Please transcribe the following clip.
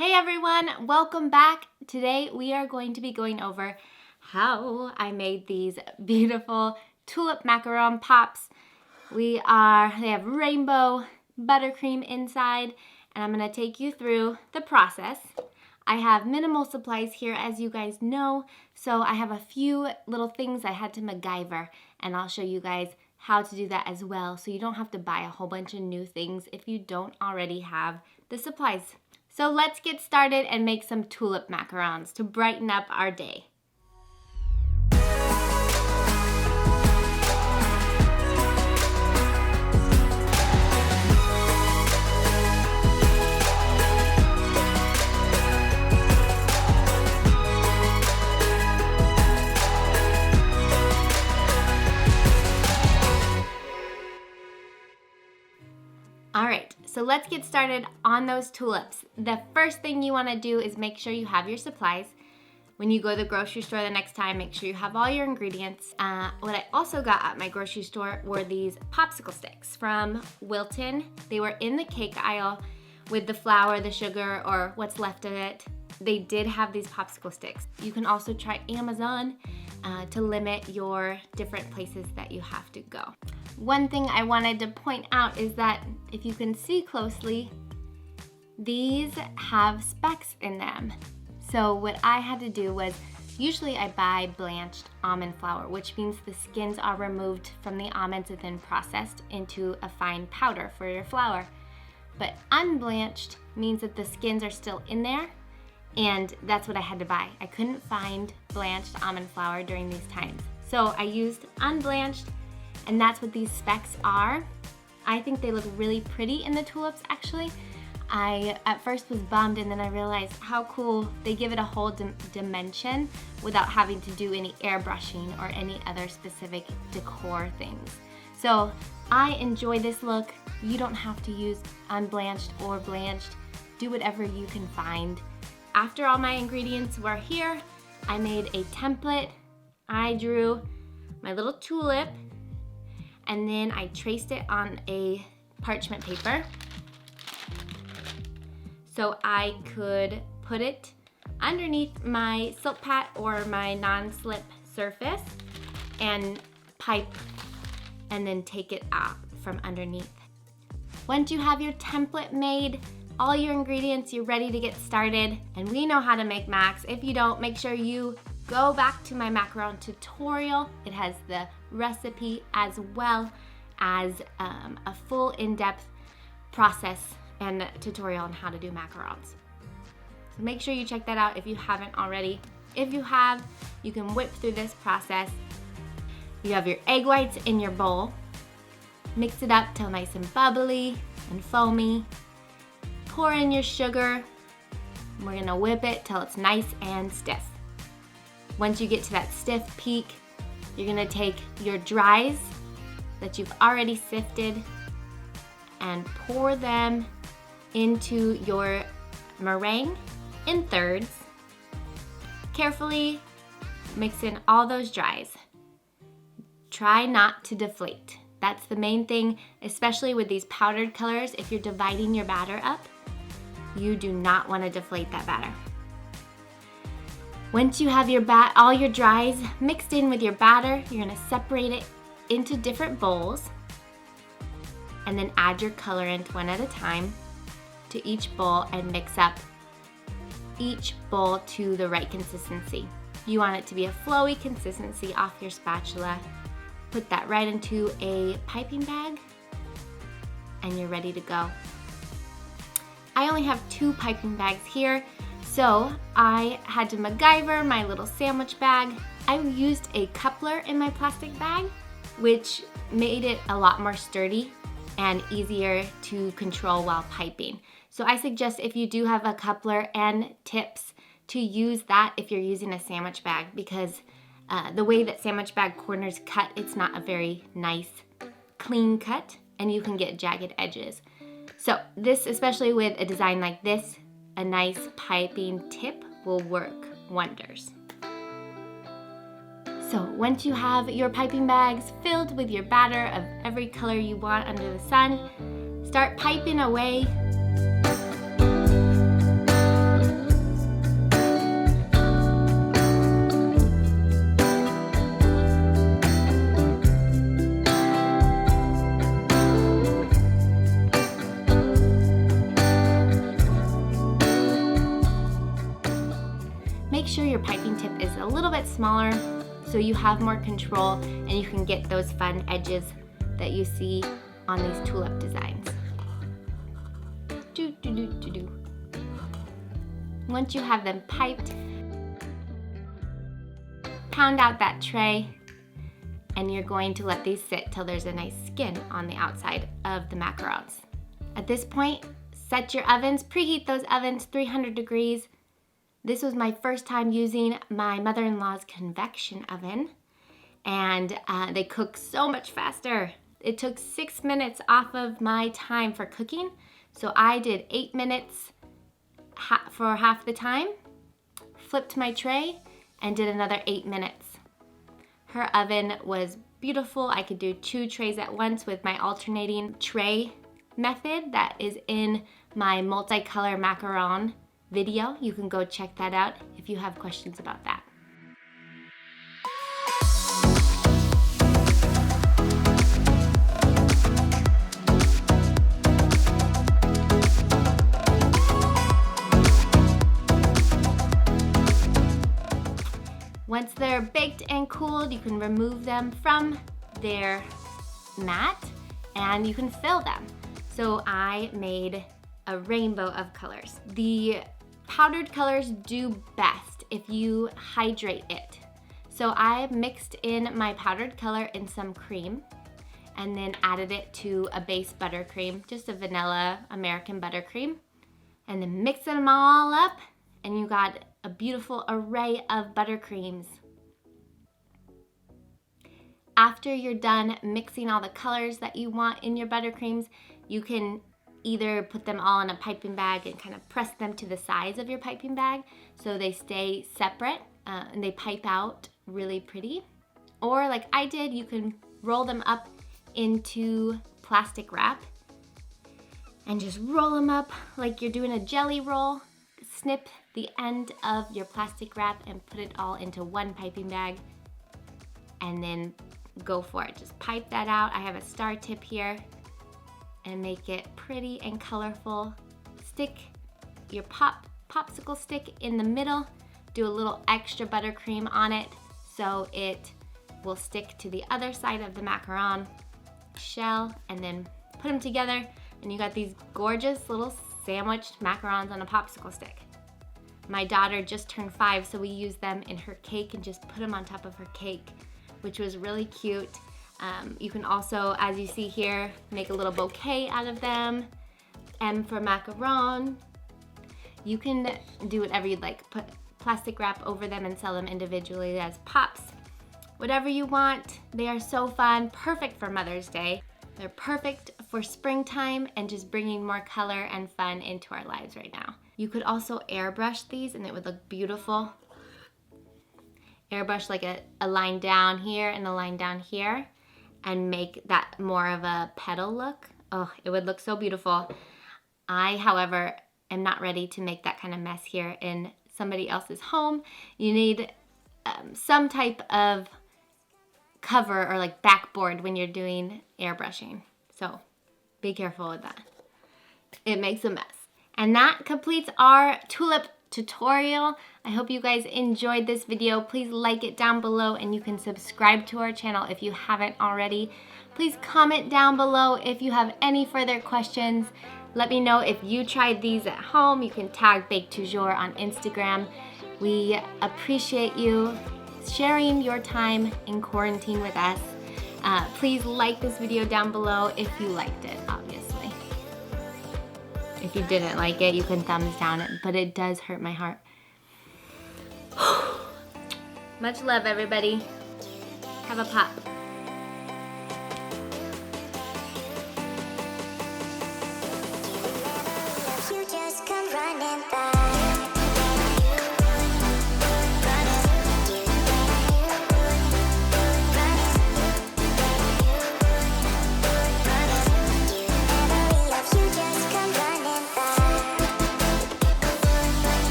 Hey everyone, welcome back. Today we are going to be going over how I made these beautiful Tulip Macaron pops. They have rainbow buttercream inside, and I'm gonna take you through the process. I have minimal supplies here, as you guys know, so I have a few little things I had to MacGyver, and I'll show you guys how to do that as well, so you don't have to buy a whole bunch of new things if you don't already have the supplies. So let's get started and make some tulip macarons to brighten up our day. All right, so let's get started on those tulips. The first thing you want to do is make sure you have your supplies. When you go to the grocery store the next time, make sure you have all your ingredients. What I also got at my grocery store were these popsicle sticks from Wilton. They were in the cake aisle with the flour, the sugar, or what's left of it. They did have these popsicle sticks. You can also try Amazon to limit your different places that you have to go. One thing I wanted to point out is that if you can see closely, these have specks in them. So what I had to do was, usually I buy blanched almond flour, which means the skins are removed from the almonds and then processed into a fine powder for your flour. But unblanched means that the skins are still in there, and that's what I had to buy. I couldn't find blanched almond flour during these times. So I used unblanched, and that's what these specks are. I think they look really pretty in the tulips, actually. I at first was bummed, and then I realized how cool. They give it a whole dimension without having to do any airbrushing or any other specific decor things. So I enjoy this look. You don't have to use unblanched or blanched. Do whatever you can find. After all my ingredients were here, I made a template. I drew my little tulip, and then I traced it on a parchment paper so I could put it underneath my silk pad or my non-slip surface and pipe and then take it out from underneath. Once you have your template made, all your ingredients, you're ready to get started, and we know how to make macs. If you don't, make sure you go back to my macaron tutorial. It has the recipe as well as a full in-depth process and tutorial on how to do macarons. So make sure you check that out if you haven't already. If you have, you can whip through this process. You have your egg whites in your bowl. Mix it up till nice and bubbly and foamy. Pour in your sugar. We're gonna whip it till it's nice and stiff. Once you get to that stiff peak, you're gonna take your dries that you've already sifted and pour them into your meringue in thirds. Carefully mix in all those dries. Try not to deflate. That's the main thing, especially with these powdered colors. If you're dividing your batter up, you do not want to deflate that batter. Once you have all your dries mixed in with your batter, you're gonna separate it into different bowls and then add your colorant one at a time to each bowl and mix up each bowl to the right consistency. You want it to be a flowy consistency off your spatula. Put that right into a piping bag and you're ready to go. I only have 2 piping bags here, so I had to MacGyver my little sandwich bag. I used a coupler in my plastic bag, which made it a lot more sturdy and easier to control while piping. So I suggest if you do have a coupler and tips to use that if you're using a sandwich bag, because the way that sandwich bag corners cut, it's not a very nice, clean cut, and you can get jagged edges. So this, especially with a design like this, a nice piping tip will work wonders. So once you have your piping bags filled with your batter of every color you want under the sun, start piping away. make sure your piping tip is a little bit smaller so you have more control and you can get those fun edges that you see on these tulip designs. Once you have them piped, pound out that tray, and you're going to let these sit till there's a nice skin on the outside of the macarons. At this point, set your ovens, preheat those ovens 300 degrees. This was my first time using my mother-in-law's convection oven, and they cook so much faster. It took 6 minutes off of my time for cooking, so I did 8 minutes for half the time, flipped my tray, and did another 8 minutes. Her oven was beautiful. I could do 2 trays at once with my alternating tray method that is in my multicolor macaron video. You can go check that out if you have questions about that. Once they're baked and cooled, you can remove them from their mat and you can fill them. So I made a rainbow of colors. The powdered colors do best if you hydrate it. So I mixed in my powdered color in some cream and then added it to a base buttercream, just a vanilla American buttercream, and then mixed them all up and you got a beautiful array of buttercreams. After you're done mixing all the colors that you want in your buttercreams, you can either put them all in a piping bag and kind of press them to the sides of your piping bag so they stay separate and they pipe out really pretty. Or like I did, you can roll them up into plastic wrap and just roll them up like you're doing a jelly roll. Snip the end of your plastic wrap and put it all into one piping bag and then go for it. Just pipe that out. I have a star tip here and make it pretty and colorful. Stick your popsicle stick in the middle. Do a little extra buttercream on it so it will stick to the other side of the macaron shell, and then put them together and you got these gorgeous little sandwiched macarons on a popsicle stick. My daughter just turned 5, so we used them in her cake and just put them on top of her cake, which was really cute. You can also, as you see here, make a little bouquet out of them. M for macaron. You can do whatever you'd like. Put plastic wrap over them and sell them individually as pops. Whatever you want. They are so fun, perfect for Mother's Day. They're perfect for springtime and just bringing more color and fun into our lives right now. You could also airbrush these and it would look beautiful. Airbrush like a line down here and a line down here and make that more of a petal look. Oh, it would look so beautiful. I, however, am not ready to make that kind of mess here in somebody else's home. You need some type of cover or like backboard when you're doing airbrushing. So be careful with that. It makes a mess. And that completes our tulip tutorial. I hope you guys enjoyed this video. Please like it down below and you can subscribe to our channel if you haven't already. Please comment down below if you have any further questions. Let me know if you tried these at home. You can tag Bake Toujours on Instagram. We appreciate you sharing your time in quarantine with us. Please like this video down below if you liked it, obviously. If you didn't like it, you can thumbs down it, but it does hurt my heart. Much love, everybody. Have a pop.